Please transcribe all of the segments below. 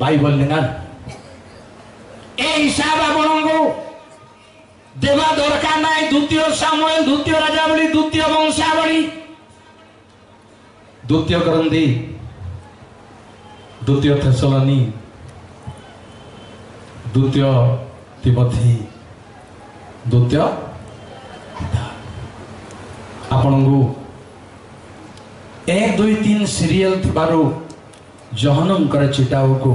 Bible लेना ए हिसाब आपण को देवा दरकार ना द्वितीय सामुएल द्वितीय राजावली द्वितीय वंशावली द्वितीय करंदी द्वितीय थेसलोनी द्वितीय तिमोथी द्वितीय आपण को 1 2 3 सीरियल थिबारो जहनम कर चिटाओ को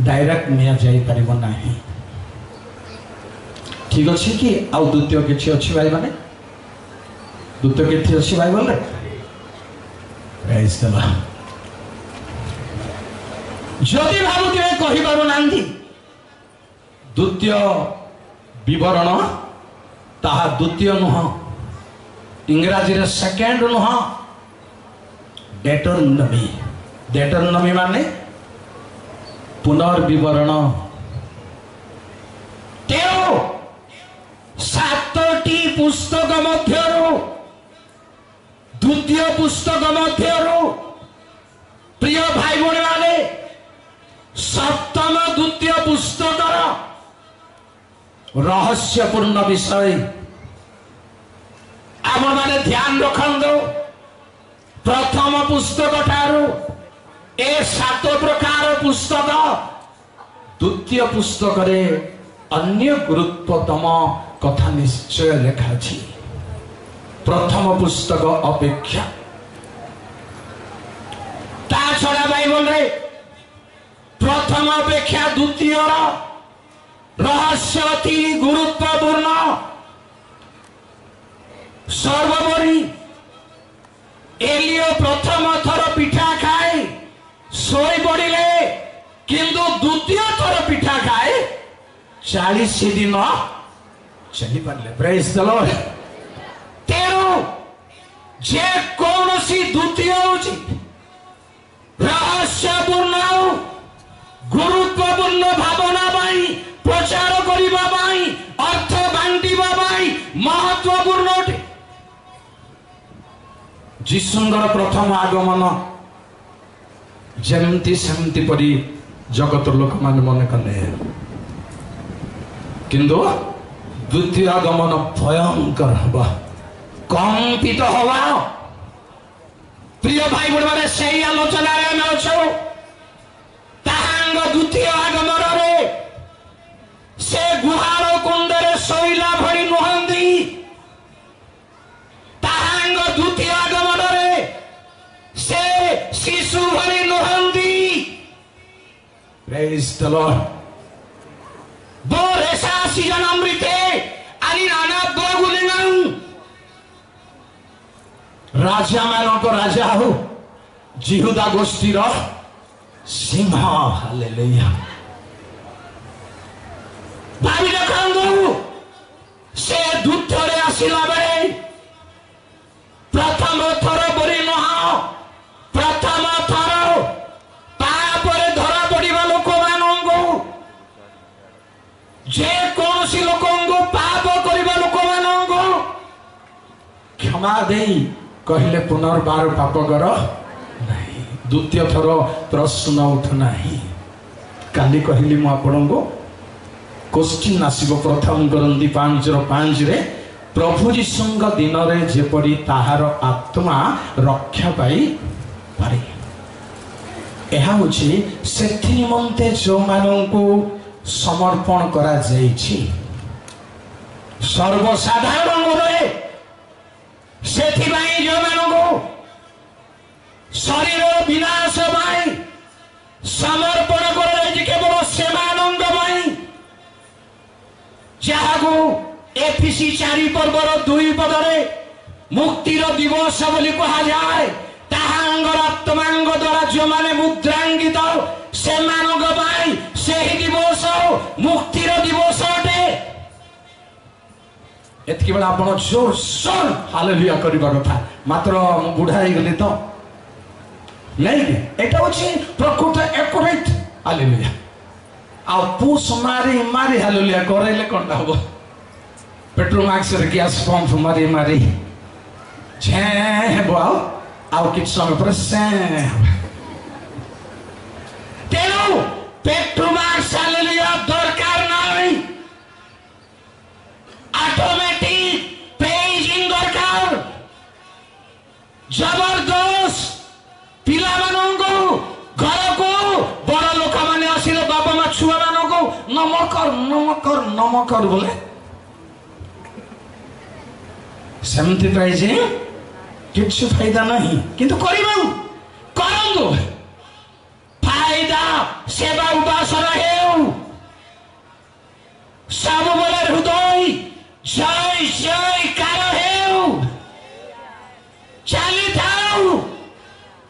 डायरेक्ट निया जाई परिबो नाही ठीक अछि कि आउ द्वितीय किछि अछि भाई माने द्वितीय किछि अछि बाइबल रे प्रेज द लॉर्ड जदि भाबुते कहि पारो नांदी द्वितीय विवरण ताहा द्वितीय नुह इंग्रजी रे सेकंड नुह डेटरनमी माने पुनर्विवरण तेरो 7टी पुस्तक मध्यरु द्वितीय पुस्तक मध्यरु प्रिय भाई भौणी माने सप्तम द्वितीय पुस्तक रहस्यपूर्ण विषय आप माने ध्यान रखंदो प्रथम पुस्तक ठारू ए 7 प्रकार पुस्तक द्वितीय पुस्तक रे अन्य गुरुत्वतम कथा निश्चय लिखा छी प्रथम पुस्तक अपेक्षा ता छड़ा बाइबल रे प्रथम अपेक्षा द्वितीय रहस्य अति गुरुत्वपूर्ण सर्वोपरि एलियो प्रथम थर पिठा खाए सोई पड़िले किंतु द्वितीय थर पिठा खाए 40 दिन चली पारे प्रेज द लॉर्ड तेरो जे कौन सी द्वितीय होची रहस्यपूर्ण गुरुत्वपूर्ण भावना बाई प्रचार करिबा बाई अर्थ बांटिबा बाई महत्वपूर्ण अटे जिसुंगर प्रथम आगमन जमती सेमती परी जगत लोक मान मन कले किंतु द्वितीय आगमन भयंकर हवा कंपित हवा प्रिय भाई बड़ माने सेही आलोचना रे हम अछो ताहांग द्वितीय आगमन रे से गुहार कुंड रे सोइला भरी नुहंदी ताहांग द्वितीय आगमन रे से शिशु भरी नुहंदी प्रेज द लॉर्ड बोरे सासी जनमृते अनि नाना बगुलिंगं राजा मानक राजा हो जिहुदा गोष्ठी रो सिंह हालेलुया भावी देखंदु से दुथरे आसिला बेले प्रथम थर बरी नह प्रथम थर तापरे धरा पड़िबा लोक मानंगो जे कोनसी लोकंगो पाप करिबा लोक मानंगो क्षमा देई कहले पुनर्बार पाप कर नहीं द्वितीय थर प्रश्न उठ नहीं काली कहली मु आपनको क्वेश्चन आसीबो प्रथम करंदी 5:5 रे प्रभु जीशुंग दिन रे जेपरी ताहार आत्मा रक्षा पाई पारे एहा होछि सेथि निमंते जो माननको समर्पण करा जाईछि सर्वसाधारण रे सेथि भाई जो माननको शरीर विनाश भाई समर्पण करा जाईछि केवल सेमानंग भाई जहागु एफिसी 4 पर्वर 2 पदरे मुक्तिर दिवस बोली कहा जाए ताहांगर आत्मांग द्वारा जो माने मुद्रांकित से मानग भाई सेही दिवस मुक्तिर दिवस अटे एतकी बेला आपण जोर सोर हालेलुया करिबा कथा मात्र मु बुढा हे गली तो नहीं एटा होछि प्रकृत एकरेट हालेलुया आ पुस मारी मारी हालेलुया करैले कोनटा हो पेट्रोल मार्क्स रे गैस पंप मारी मारी छे हेबो आउ किछ समय पर से तेरे पेट्रोमार्क्स हालेलुया दरकार नहीं ऑटोमेटिक पेजिंग दरकार जबरदस्त पिला मानंगो घर को बड़ लोक माने आसिले बाबा मा छुआ मानंगो नमकर नमकर नमकर बोले सेमती पेजिंग किछु फायदा नहीं किंतु करिबा करंगो फायदा सेवा उपासना हेउ सब बोले हृदय जय जय कार हेउ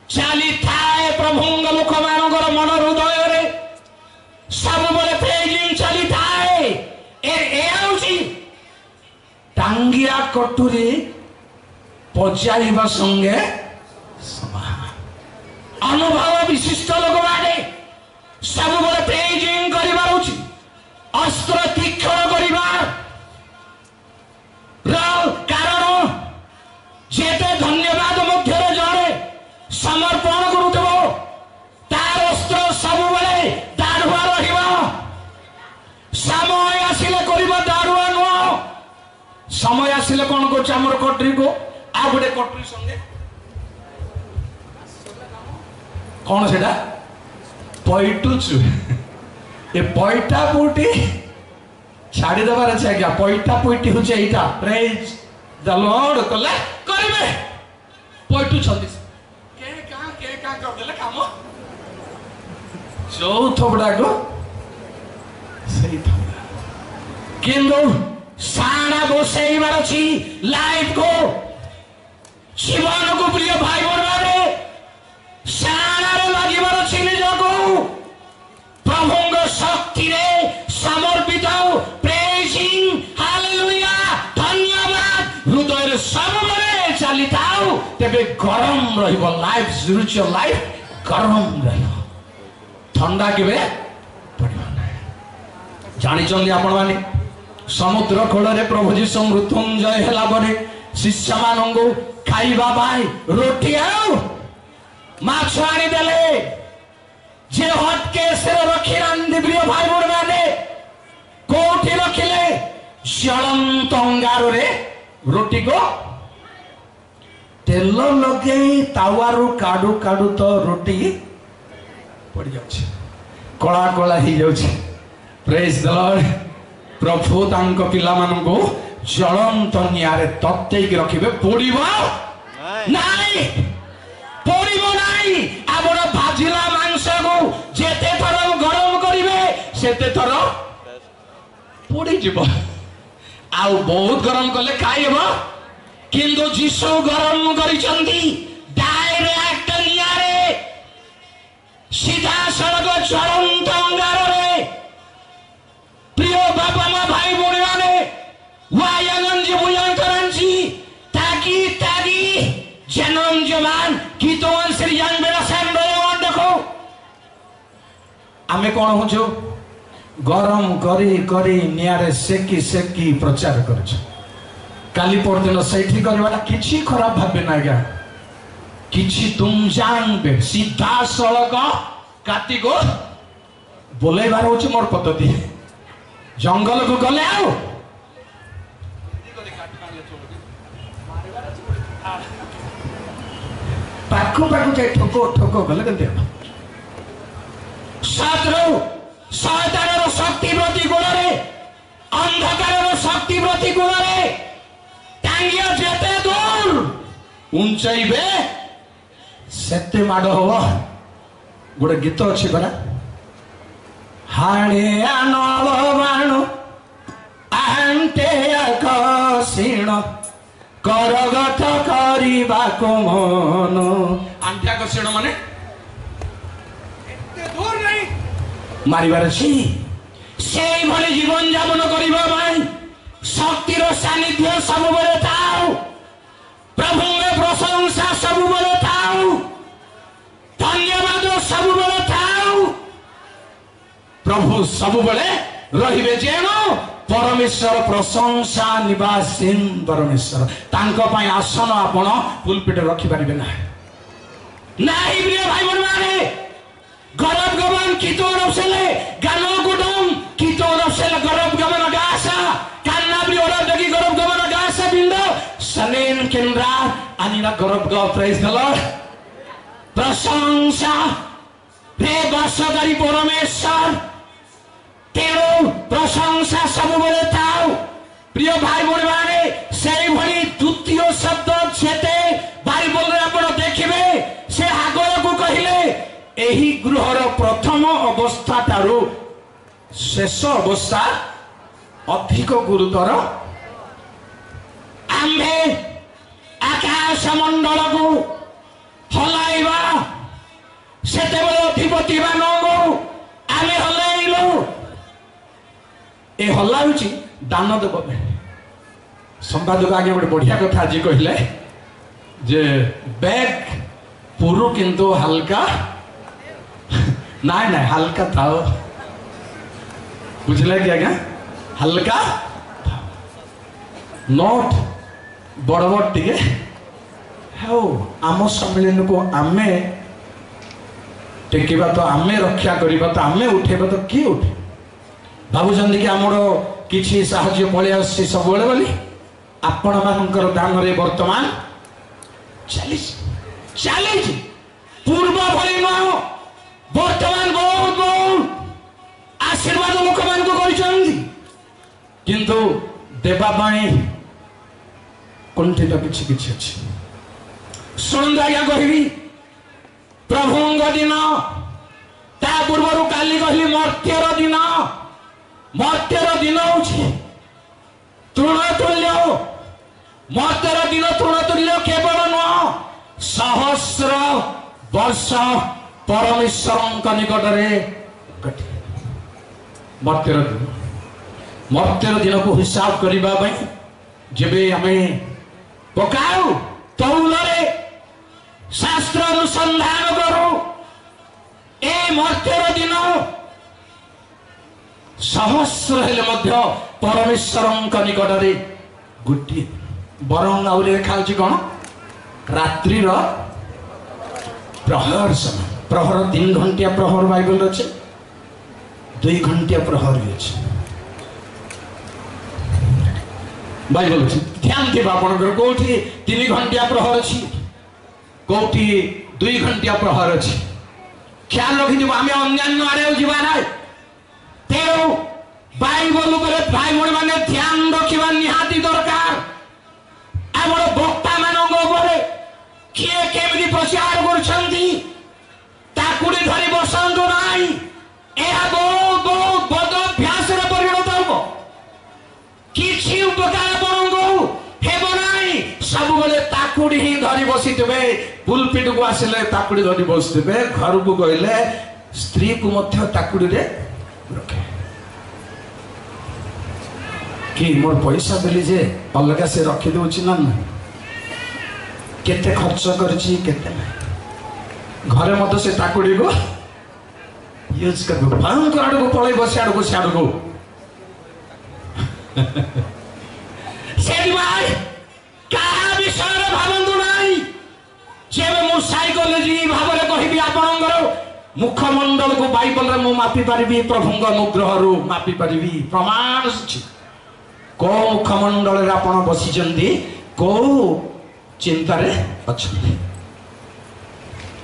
चाली थाए प्रभुंग लोक मानकर मन हृदय रे सब बोले प्रेजिंग चली थाए ए आउची टांगिया कटुरी पचाइबा संगे अनुभव विशिष्ट लोक माने सब बोले प्रेजिंग करिबार उची अस्त्र तीक्ष्ण करिबार कारण जेते धन्यवाद मध्य जड़े समर्पण करुथबो तार अस्त्र सब बेले दारुआ रहिबा समय आसिले करिबा दारुआ नो समय आसिले कोन को हमर कटरी को आ गुडे कटरी संगे कौन सेटा पैटुचु ए पैटा पुटी छाड़ी देबार আছে क्या पैटा पुटी होचे एटा प्रेज द लॉर्ड कले करिवे पैटु छथि के का कर देले काम चौथ बडा को सही था किंतु साणा बसैबार अछि लाइफ को जीवन को प्रिय भाई बहन साणारे लागिबार अछि निजको प्रभुंग शक्ति रे समर्पित प्रेजिंग हालेलुया धन्यवाद हृदय रे सब बेले चली थाउ तेबे गरम रहिबो लाइफ स्पिरिचुअल लाइफ गरम रहिबो ठंडा केबे पड़िबो नै जानि चंदी आपण माने समुद्र खोल रे प्रभु जीसु मृत्युंजय हला परे शिष्य मानंगो खाइबा भाई रोटी आउ माछ आनी देले जे हट केस रे रखी रांदी प्रिय भाई बोल माने कोठी रखिले ज्वलंत अंगार रे रोटी को तेल लगे तावारू काडू काडू तो रोटी पड़ जाउछ कला कला ही जाउछ प्रेज द लॉर्ड प्रभु तांको पिला मानको ज्वलंत नियारे तत्ते की रखिबे पोड़िबो नाही पोड़िबो नाही आबोर भाजिला मांस को जेते थर गरम करिवे सेते थर पोड़ी जीवो आउ बहुत गरम कले खाइबो किंतु जीसु गरम करिसंती डायरेक्ट नियारे सीधा सड़क ज्वलंत अंगार रे प्रिय बाबा मा भाई बोली माने वायगंज बुयंकरंजी ताकी तागी जनम जमान कीतोन श्रीयान बेला संबयन देखो आमे कोन होचो गरम करी करी नियारे सेकी सेकी प्रचार करछ काली परदिन सेठी करवाला किछि खराब भाबे ना गा किछि तुम जानबे सीधा सड़क काटी को बोले बार होछ मोर पद्धति जंगल को गले आओ पाखु पाखु जाए ठोको ठोको गले केते शत्रु शैतानर शक्ति प्रतिकूल रे अंधकारर शक्ति प्रतिकूल रे टांगिया जेते दूर ऊंचाइबे सेते माड हो गोटे गीत अछि बरा हाणे आनल बाणु आंटे आकसीण करगत करिबाको मन आंटे आकसीण माने एते दूर नहीं मारिबार छी सेई भली जीवन यापन करिबा भाई शक्तिर सानिध्य सब बेले थाउ प्रभुंगे प्रशंसा सब बेले थाउ धन्यवाद सब बेले थाउ प्रभु सब बेले रहिबे जेनो परमेश्वर प्रशंसा निवासीन परमेश्वर तांको पई आसन आपण पुलपिट रखि परिबे ना नाही प्रिय भाई बहन माने गरब गमन कितो रसेले गानो गुडम कितो रसेले गरब गमन गासा कान्ना भी ओरा दगी गरब गमन गासा बिंदो सनेन केंद्रा अनिना गरब ग प्रेज द लॉर्ड प्रशंसा रे बासगारी परमेश्वर तेरो प्रशंसा सब बेले थाउ प्रिय भाई भौणी माने सेई भली द्वितीय शब्द छेते बाइबल रे आपण देखिबे से हागर को कहिले एही गृहर प्रथम अवस्था तारु शेष अवस्था अधिक गुरुतर आम्भे आकाश मंडल को हलाइबा सेते बेले अधिपति मानगो आमे हलाइलो ए हलाउची दान देव संवादक आगे गोटे बढ़िया कथा आज कहले जे बैग पुरु किंतु हल्का नाई नाई हल्का था बुझले कि आज्ञा हल्का नोट बड़ बड़ टे हो आम सम्मेलन को आमे टेकिबा तो आमे रक्षा करिबा तो आमे उठेबा तो किए उठे भावुचंदी कि आमर किसी साहाय्य पलि आसी सब बोली आपण मानकर दान रे वर्तमान चली पूर्व भली न वर्तमान बहुत बहुत आशीर्वाद लोक मान को किंतु देवा कुंठित किछि किछि अछि सुनंद आज्ञा कहबी प्रभुंग दिन ता पूर्व काली कहली मर्त्यर दिन होछि तृणतुल्य मर्त्यर दिन तृणतुल्य केवल नुह सहस्र वर्ष परमेश्वर निकट मर्त्यर दिन को हिसाब करने जेबे आमे पकाऊ तौलरे शास्त्र अनुसंधान करू ए मर्त्यर दिन सहस्र हेले मध्य परमेश्वर निकट में गोटे बरंग आउरी लिखा कौन रात्रि प्रहर समय प्रहर 3 घंटिया प्रहर बाइबल अच्छे 2 घंटिया प्रहर भी अच्छे बाइबल अच्छे ध्यान थी आपंकर कौटी 3 घंटिया प्रहर अच्छी कौटी 2 घंटिया प्रहर अच्छी ख्याल रखी आम अन्य आड़े जावा ना तेणु बाइबल भाई भाई मैंने ध्यान रखा निहाती दरकार आम वक्ता मान किए केमी प्रचार कर धरी बसतु ना बहुत बहुत बद अभ्यास परिणत हम किसी उपकार ना सब बेले ताकुड़ी ही धरी बसी थे पुलपिट को आसिले ताकुड़ी धरी बसते घर को कहले स्त्री को ताकुड़ी रखे कि मोर पैसा देली जे अलग से रखी दूची ना केते खर्च करची केते घरे मत से ताकुड़ी को यूज कर भयंकर आड़ को पड़े बस आड़ को सियाड़ को से भाई कहा विषय भावंतु नाई जेबे मु साइकोलॉजी भाव रे कहिबी आपनकर मुखमंडल को बाइबल रे मु मापी परिबी प्रभुंग अनुग्रह रु मापी परिबी प्रमाण अछि को मुखमंडल रे आपण बसी जंदी को चिंता रे अछि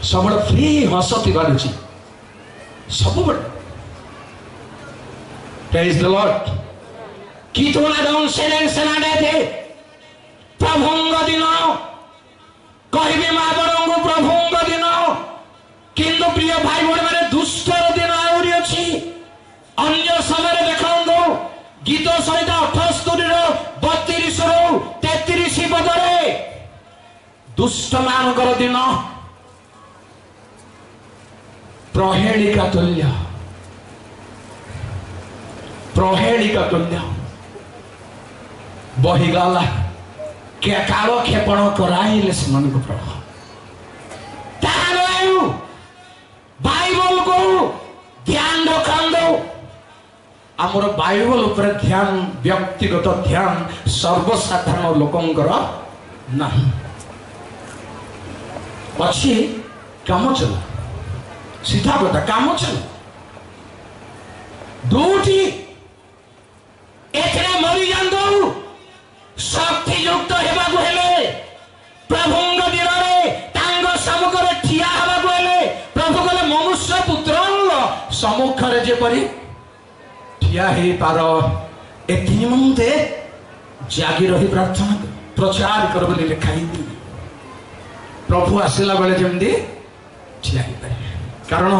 सबल फ्री हसती बारुची सब बड़ प्रेज द लॉर्ड की तो ना डाउन सेना दे प्रभुंग दिन कहबी मां बरंग प्रभुंग दिन किंतु प्रिय भाई भौणी माने दुष्टर दिन आउरी अछि अन्य समय देखंदो गीत सहित 78 32 33 पदरे दुष्ट मानकर दिन प्रहेलिका तुल्य बहीगला के काल क्षेपण कराइले से मन को प्रभु बाइबल को ध्यान रखंदो आमर बाइबल उपर ध्यान व्यक्तिगत ध्यान सर्वसाधारण लोकंकर ना अच्छी काम चला सीधा कथा काम चल दूटी एथरे मरी जांदो शक्ति युक्त हेबाकु हेले प्रभुंग दिन रे तांग सम्मुख रे ठिया हेबाकु हेले प्रभु कहले मनुष्य पुत्र सम्मुख रे जे परी ठिया हे पार एथि निमंते जागी रही प्रार्थना प्रचार कर बोली लिखाई प्रभु आसिला बेले जेमदी ठिया हे पारे कारण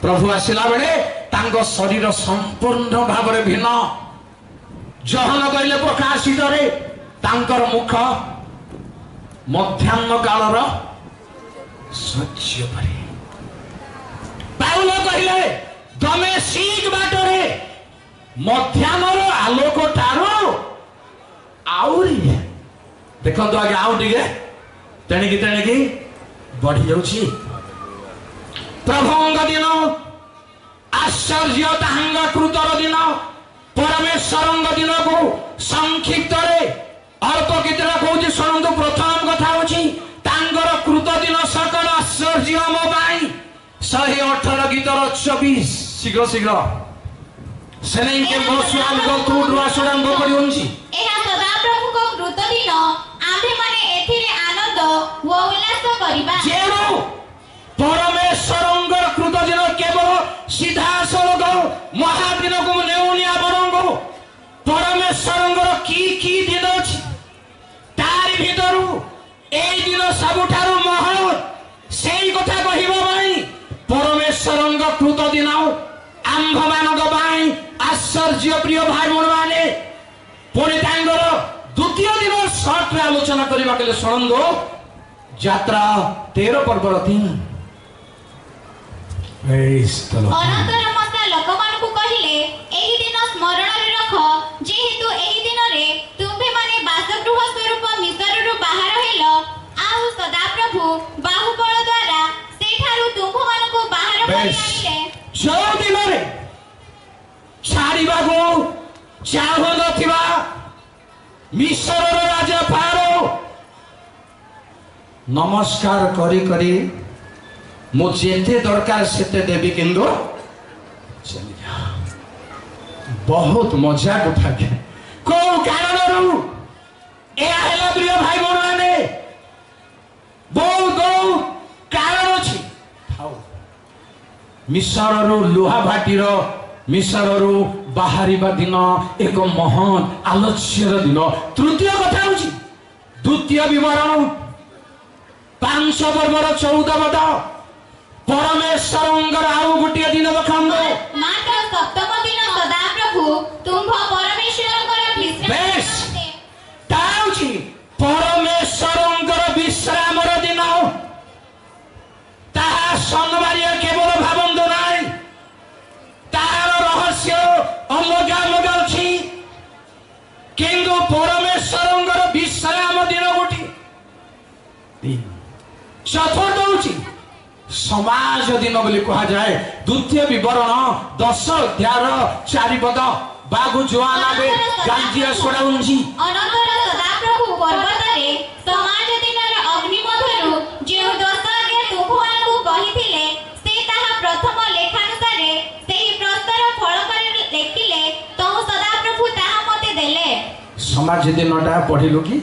प्रभु आसिला बेले तांग शरीर संपूर्ण भाव रे भिन्न जहन कहले प्रकाशित रे तांकर मुख मध्याह्न कालर सच्य परे पाउल कहले तमे ठीक बाटरे मध्याह्नर आलोक ठारो आउरी देखो तो आगे आउ टिके तेणिकी बढ़ी जाउछि प्रभुंग दिन आश्चर्य तांग कृतर दिन परमेश्वर दिन को संक्षिप्त रे अल्प कितरा कहूँ शुणु प्रथम कथा होची तांगर कृत दिन सकल आश्चर्य मो पाई 118 गीतर 24 शीघ्र शीघ्र से नहीं के बसुआल को टूट आसुरांग करी होंची एहा सदा प्रभु को कृत दिन आम्भे माने एथिरे आनंद व उल्लास करिबा जेरो परमेश्वरंगर कृत दिन केवल सीधा सलग महादिन को नेउनिया बरंगो परमेश्वरंगर की दिन अछि तार भितरु एई दिन सबठारु महल सेई कथा कहिबा भाई परमेश्वरंग कृत दिन आंभ मानक भाई आश्चर्य प्रिय भाई बहन माने पुणी तांगर द्वितीय दिन शर्ट आलोचना करबा केले सुनंदो यात्रा 13 पर्वर 3 अनंतर मस्ता लोकमानकु कहिले एही दिन स्मरण रे रख जेहेतु एही दिन रे तुम्भे माने बासगृह स्वरूप मिस्ररु बाहर हेलो आउ सदा प्रभु बाहुबल द्वारा सेठारु तुम्भ मानकु बाहर करि आइले जो दिन रे छाड़ीबाकु चाहु नथिबा मिस्रर राजा फारो नमस्कार करी करी मो जेते दरकार सेते देवी किंतु चली जा बहुत मजाक उठा के को कारण ए हेला प्रिय भाई बहन माने बहुत कारण अछि थाओ मिस्ररु लोहा भाटीर मिस्ररु बाहरिबा दिन एक महान आलोच्यर दिन तृतीय कथा होछि द्वितीय विवरण 5 पर्वर 14 पद परमेश्वरंगर आउ गुटिया दिन बखांदो मात्र सप्तम दिन सदा प्रभु तुम्भ परमेश्वरंगर बेस विश्राम ताउछि परमेश्वरंगर विश्राम र दिन ताहा सनबारिया केवल भाबंदो नाई तार रहस्य अलगा अलगा अछि किंतु परमेश्वरंगर विश्राम दिन गुटी चतुर्थ होछि समाज दिन बोली कहा जाए द्वितीय विवरण 10 अध्याय 4 पद बागु जुआना बे गांजिया सोडाउंजी अनंतर सदा प्रभु पर्वत रे समाज दिन रे अग्नि मधुरु जे 10 आज्ञा तुम्भ मानकु कहिथिले से ताहा प्रथम लेखानुसारे सेही प्रस्तर फलक रे लेखिले तो सदा प्रभु ताहा मते देले समाज दिनटा पढिलु कि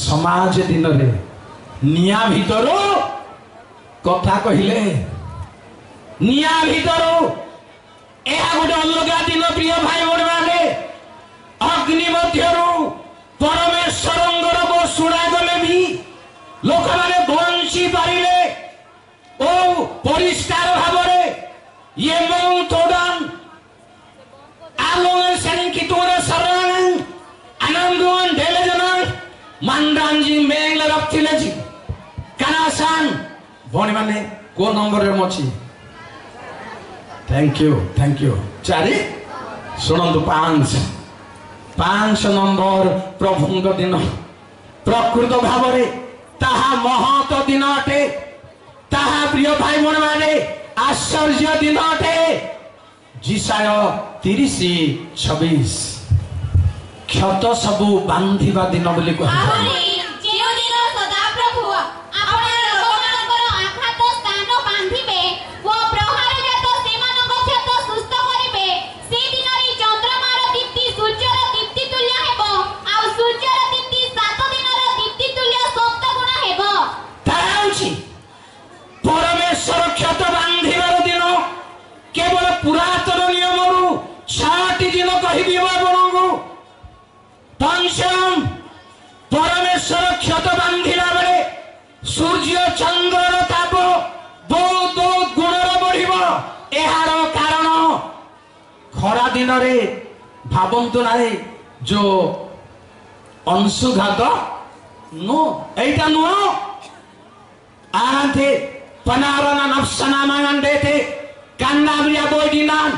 समाज दिन रे निया भितरो कथा कहिले निया भितरो एहा गोटे अलगा दिन प्रिय भाई बहन माने अग्नि मध्यरु परमेश्वरंगर को सुना गले भी लोक माने बंशी पारिले ओ परिष्कार भावरे ये मौ तोडान आलोन सेन की तोरे सरन आनंदवन ढेले जन मंडांजी मेंगल रखथिले जी कानासान भणी माने को नंबर रे मछि थैंक यू 4 सुनंदु 5 नंबर प्रभुंग दिन प्रकृत भाव रे ताहा महत दिन अटे ताहा प्रिय भाई बहन माने आश्चर्य दिन अटे जिसाय 30:26 क्षत सबु बांधिबा दिन बोली कहै जेउ दिन सदा प्रभु आपन लोकमानकर आघात स्थान बांधि दिन कहि आपको पंचम परमेश्वर क्षत बांधिला बेले सूर्य चंद्र ताप बहुत बहुत गुणर बढ़िबो। एहार कारण खरा दिन रे भावंतु नाई जो अंशुघात नो एटा नो आते पनारना नफसना मांगंडे थे कान्नाब्रिया बोइदिनान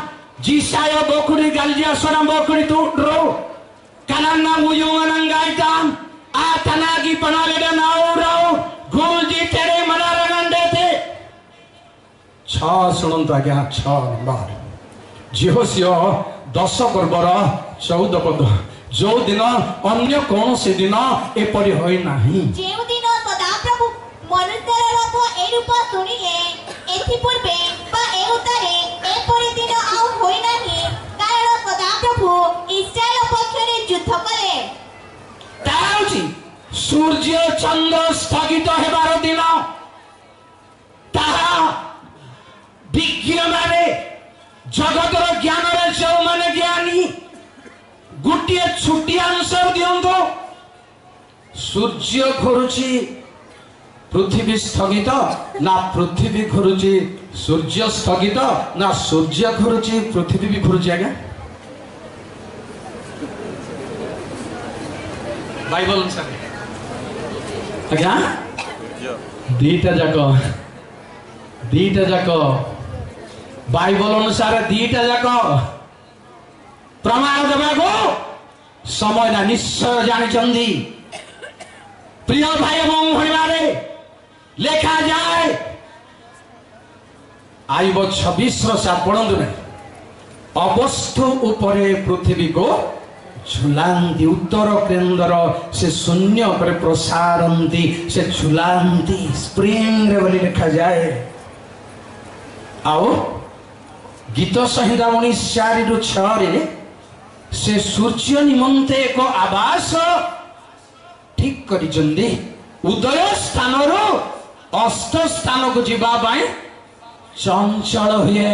जिसायो बोकुड़ी गलजिया सोना बोकुड़ी तुड्रो कानन्ना मुयुंगनंगाइतान आतनागी पनालेडा नाउरो गुलजी तेरे मनारगंडे थे छ सुनंतु आज्ञा 6 नंबर जिहोसियो 10 पर्वर 14 पद जो दिन अन्य कौन से दिन एपरि होई नाही जेउ दिन सदाप्रभु मनुष्यर रथ ए रूप सुनिले एथि पूर्वे बा एउतारे एपरि दिन आउ होई नाही कारण सदाप्रभु इस्राएल पक्षरे युद्ध कले ताउची सूर्य चंद्र स्थगित हेबार दिन ताहा विज्ञ माने जगतर ज्ञान रे जो माने ज्ञानी गोटे छुट्टी आंसर दियंतो सूर्य घुरुची पृथ्वी स्थगित ना पृथ्वी घुरुची सूर्य स्थगित ना सूर्य घुरुची पृथ्वी भी घुरुची आज्ञा बाइबल अनुसार आज्ञा दीटा जाक बाइबल अनुसार दीटा जाक प्रमाण देवाको समय ना निश्चय जानी प्रिय भाई एवं भैया लेखा जाए आइब 26 वर्ष पढ़ु ना अवस्थ उपरे पृथ्वी को झुलांती उत्तर केन्द्र से शून्य पर प्रसारंती से झुलांती स्प्रिंग रे बोली लिखा जाए आओ गीत संहिता 19:4 से सूर्य निमंते एक आवास ठीक करिचंदी उदय स्थान रो अस्त स्थान को जीवा पाए चंचल हुए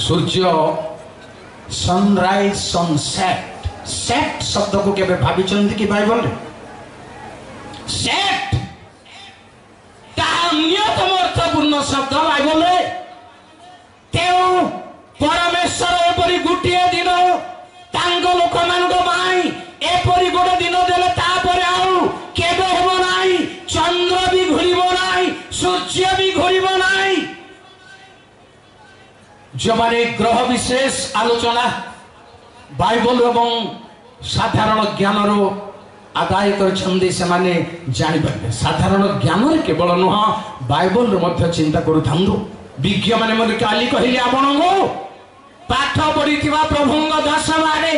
सूर्य सनराइज सनसेट सेट शब्द को केबे भाभी चंदी की बाइबल रे सेट अन्यतम अर्थपूर्ण शब्द बाइबल रे तेउ परमेश्वर एपरी गुटिए दिन तांग लोक मानक माई एपरी गोटे दिन देले तापर आउ केबे हेबो नाही चंद्र भी घुरिबो नाही सूर्य भी घुरिबो नाही जो माने ग्रह विशेष आलोचना बाइबल एवं साधारण ज्ञान रो आदाय करछंदी से माने जानि पारे साधारण ज्ञान रे केवल नुह बाइबल रो मध्य चिंता करू थांदु विज्ञ माने मने काली कहिली आपनको पाठ पढ़िथिबा प्रभुंग दश माने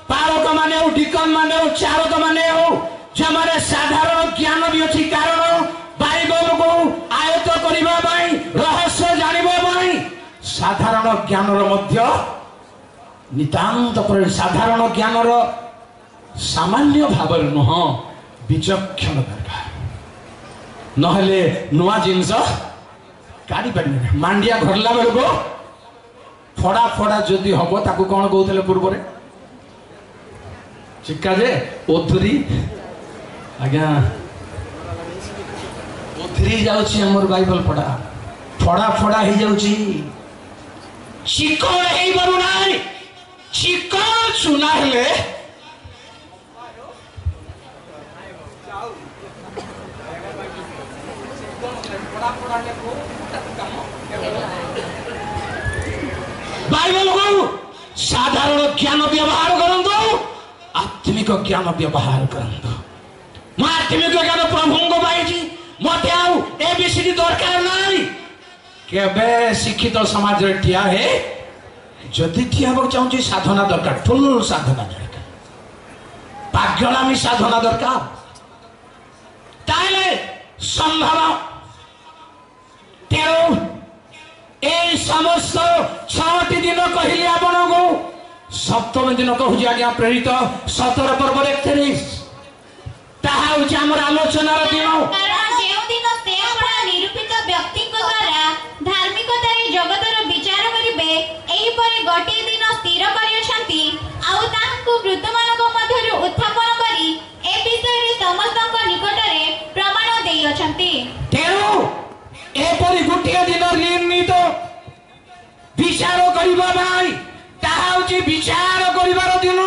पारक माने ओ डिकन माने ओ चारक माने ओ जमाने साधारण ज्ञान भी अछि कारण बाइबल को आयत्त करिबा पई रहस्य जानिबा पई साधारण ज्ञान रो मध्य नितांत पर साधारण ज्ञान रो सामान्य भाव नुह विचक्षण दरकार नहले नुआ जिनस काढ़ी पारे मांडिया घरला बेलको फड़ा फड़ा जदि हम ताकू कौन कहते पूर्व चिका जे ओथुरी आज्ञा ओथुरी जाउची हमर बाइबल पढ़ा फड़ा फड़ा ही जाउची चिकन हेई बरु नाई चिकन चुना हेले बाइबल को साधारण ज्ञान व्यवहार करंतु आत्मिक ज्ञान व्यवहार करंतु मैं आत्मिक ज्ञान प्रभु को पाइछि मते आउ एबीसीडी दरकार नाही केबे शिक्षित समाज रे ठिया है जदि ठिया हो चाहूची साधना दरकार फुल साधना दरकार पागलामी साधना दरकार ताले संभव तेरो ए समस्त 6टी दिन कहली आपनको सप्तम दिन कहूँ आज्ञा प्रेरित 17 पर्व 31 ताहा होची हमर आलोचनार दिन कारण जेउ दिन से अपना निरूपित व्यक्ति को द्वारा धार्मिकता जगतर विचार करिबे ଗୋଟିଏ ଦିନ ସ୍ଥିର କରିଅଛନ୍ତି ଆଉ ତାହାଙ୍କୁ ମୃତମାନଙ୍କ ମଧ୍ୟରୁ ଉତ୍ଥାପନ କରି ଏ ବିଷୟରେ ସମସ୍ତଙ୍କ ନିକଟରେ ପ୍ରମାଣ ଦେଇଅଛନ୍ତି। ତେଣୁ ଏପରି ଗୋଟିଏ ଦିନ ନିର୍ଣ୍ଣିତ ବିଚାର କରିବା ପାଇଁ, ତାହା ହେଉଛି ବିଚାର କରିବାର ଦିନ।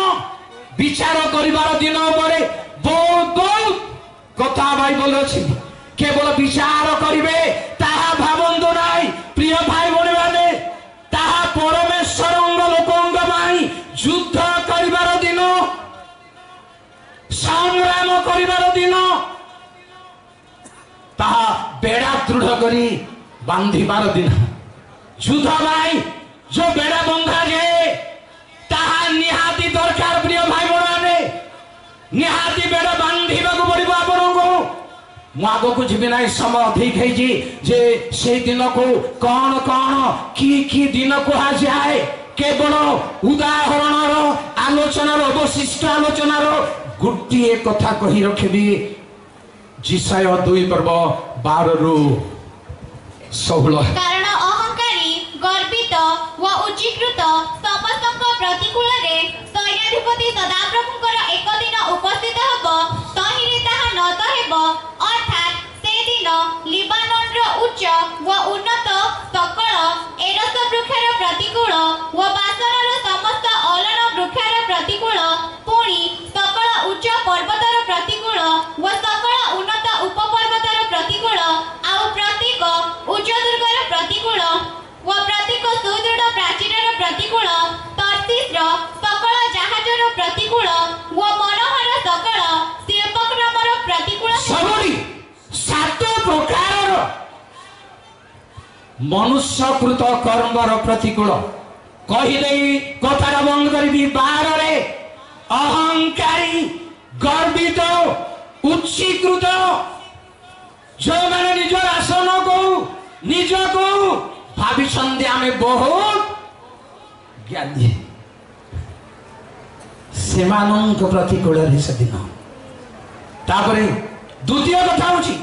ବିଚାର କରିବାର ଦିନ ଉପରେ ବହୁତ ବହୁତ କଥା ବାଇବଲ ଅଛି। କେବଳ ବିଚାର କରିବେ ତାହା ଭାବନ୍ତୁ ନାହିଁ ପ୍ରିୟ ଭାଇ ଭଉଣୀ ମାନେ, ତାହା ପରମେଶ୍ୱରଙ୍କ ଲୋକଙ୍କ ପାଇଁ ଯୁଦ୍ଧ କରିବାର ଦିନ, ସଂଗ୍ରାମ କରିବାର ଦିନ, ତାହା ବେড়া ଦୃଢ କରି ବାନ୍ଧିବାର ଦିନ। ଯୁଦ୍ଧ ପାଇଁ ଯୋଉ ବେড়া ବନ୍ଧା ଯାଏ ତାହା ନିହାତି ଦରକାର ପ୍ରିୟ ଭାଇ ଭଉଣୀ, ନିହାତି ବେড়া ବାନ୍ଧିବାକୁ ପଡିବ ଆପଣଙ୍କୁ। ମୁଁ ଆଗକୁ ଯିବି ନାହିଁ, ସମୟ ଅଧିକ ହେଇଛି ଯେ ସେଇ ଦିନକୁ କଣ କଣ କି ଦିନ କୁହାଯାଏ। କେବଳ ଉଦାହରଣର ଆଲୋଚନାର ଅବଶିଷ୍ଟ ଆଲୋଚନାର ଗୋଟିଏ କଥା କହି ରଖିବି। ଜିସାୟ 2:12-16। କାରଣ ଅହଙ୍କାରୀ, ଗର୍ବିତ ଓ ଉଚ୍ଚୀକୃତ ସମସ୍ତଙ୍କ ପ୍ରତିକୂଳରେ ସୈନ୍ୟାଧିପତି ସଦାପ୍ରଭୁଙ୍କର ଏକ ଦିନ ଉପସ୍ଥିତ ହେବ। ତହିଁରେ ତାହା ନତ ହେବ, ଅର୍ଥାତ୍ ସେଦିନ ଲିବାନନର ଉଚ୍ଚ ଓ ଉନ୍ନତ ସକଳ ଏରସ ବୃକ୍ଷର ପ୍ରତିକୂଳ ଓ ବାସନର ସମସ୍ତ ଅଲନ ବୃକ୍ଷର ପ୍ରତିକୂଳ, ପୁଣି ସକଳ ଉଚ୍ଚ ପର୍ବତର ପ୍ରତିକୂଳ ଓ ସକଳ ଉନ୍ନତ ଉପପର୍ବତର ପ୍ରତିକୂଳ, ଆଉ ପ୍ରତ୍ୟେକ ଉଚ୍ଚ ଦୁର୍ଗର ପ୍ରତିକୂଳ ଓ ପ୍ରତ୍ୟେକ ସୁଦୃଢ଼ ପ୍ରାଚୀରର ପ୍ରତିକୂଳ, ତର୍ଷୀସର ସକଳ ଜାହାଜର ପ୍ରତିକୂଳ ଓ ମନୋହର ସକଳ ଶିଳ୍ପକ୍ରମର ପ୍ରତିକୂଳ। ସବୁଠି 7 ପ୍ରକାରର ମନୁଷ୍ୟକୃତ କର୍ମର ପ୍ରତିକୂଳ କହିଦେଇ କଥାଟା ବନ୍ଦ କରିବି। 12ରେ ଅହଙ୍କାରୀ, ଗର୍ବିତ, ଉଚ୍ଚୀକୃତ, ଯେଉଁମାନେ ନିଜର ଆସନକୁ ନିଜକୁ ଭାବିଛନ୍ତି ଆମେ ବହୁତ ଜ୍ଞାନୀ, ସେମାନଙ୍କ ପ୍ରତିକୂଳରେ ସେଦିନ। ତାପରେ ଦ୍ୱିତୀୟ କଥା ହଉଛି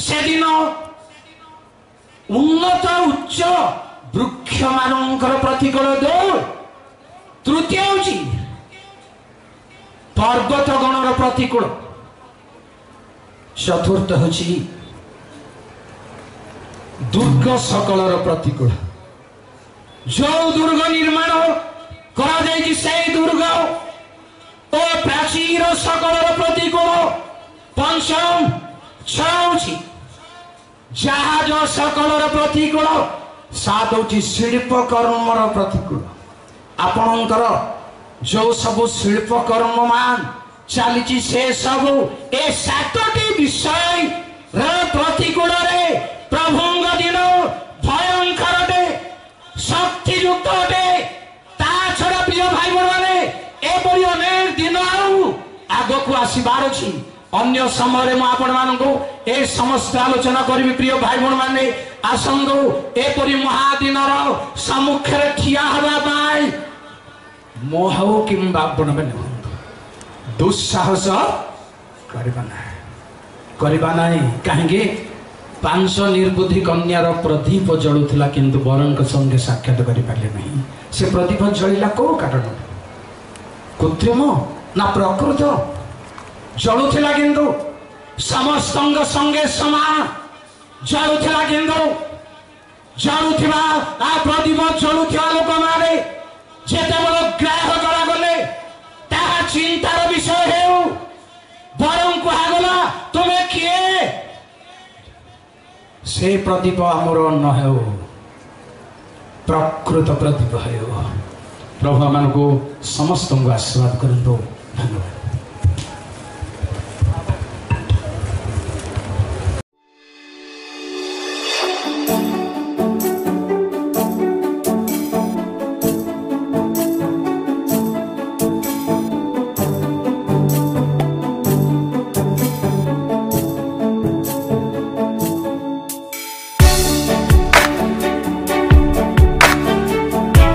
ସେଦିନ ଉନ୍ନତ ଉଚ୍ଚ ବୃକ୍ଷ ମାନଙ୍କର ପ୍ରତିକୂଳ ଦୌଡ଼। ତୃତୀୟ ହଉଛି ପର୍ବତ ଗଣର ପ୍ରତିକୂଳ। ଚତୁର୍ଥ ହଉଛି ଦୁର୍ଗ ସକଳର ପ୍ରତିକୂଳ। ଯୋଉ ଦୁର୍ଗ ନିର୍ମାଣ କରାଯାଇଛି ସେଇ ଦୁର୍ଗ ଓ ପ୍ରାଚୀର ସକଳର ପ୍ରତିକୂଳ। ପଞ୍ଚମ ହଉଛି ଜାହାଜ ସକଳର ପ୍ରତିକୂଳ। 7 ହଉଛି ଶିଳ୍ପ କର୍ମର ପ୍ରତିକୂଳ। ଆପଣଙ୍କର ଯୋଉ ସବୁ ଶିଳ୍ପ କର୍ମମାନ ଚାଲିଛି ସେ ସବୁ ଏ 7ଟି ବିଷୟର ପ୍ରତିକୂଳରେ ପ୍ରଭୁଙ୍କ ଦିନ ଭୟଙ୍କର ଅଟେ, ଶକ୍ତିଯୁକ୍ତ ଅଟେ। ତା ଛଡା ପ୍ରିୟ ଭାଇ ଭଉଣୀମାନେ ଏପରି ଅନେକ ଦିନ ଆଉ ଆଗକୁ ଆସିବାର ଅଛି। ଅନ୍ୟ ସମୟରେ ମୁଁ ଆପଣମାନଙ୍କୁ ଏ ସମସ୍ତ ଆଲୋଚନା କରିବି। ପ୍ରିୟ ଭାଇ ଭଉଣୀମାନେ ଆସନ୍ତୁ ଏପରି ମହାଦିନର ସମ୍ମୁଖରେ ଠିଆ ହେବା ପାଇଁ ମୁଁ ହଉ କିମ୍ବା ଆପଣମାନେ ହୁଅନ୍ତୁ ଦୁଃସାହସ କରିବା ନାହିଁ। କାହିଁକି? 5 ନିର୍ବୁଦ୍ଧି କନ୍ୟାର ପ୍ରଦୀପ ଜଳୁଥିଲା କିନ୍ତୁ ବରଙ୍କ ସଙ୍ଗେ ସାକ୍ଷାତ କରିପାରିଲେ ନାହିଁ। ସେ ପ୍ରଦୀପ ଜଳିଲା କୋଉ କାରଣ? କୃତ୍ରିମ ନା ପ୍ରକୃତ? ଜଳୁଥିଲା କିନ୍ତୁ ସମସ୍ତଙ୍କ ସଙ୍ଗେ ସମାନ ଜଳୁଥିଲା। କିନ୍ତୁ ଜଳୁଥିବା ପ୍ରଦୀପ ଜଳୁଥିବା ଲୋକମାନେ ଯେତେବେଳେ ଗ୍ରାହ କରାଗଲେ ତାହା ଚିନ୍ତାର ବିଷୟ ହେଉ। ବରଂ କୁହାଗଲା ତୁମେ କିଏ? ସେ ପ୍ରଦୀପ ଆମର ନ ହେଉ, ପ୍ରକୃତ ପ୍ରଦୀପ ହେଉ। ପ୍ରଭୁ ମାନଙ୍କୁ ସମସ୍ତଙ୍କୁ ଆଶୀର୍ବାଦ କରନ୍ତୁ। ଧନ୍ୟବାଦ।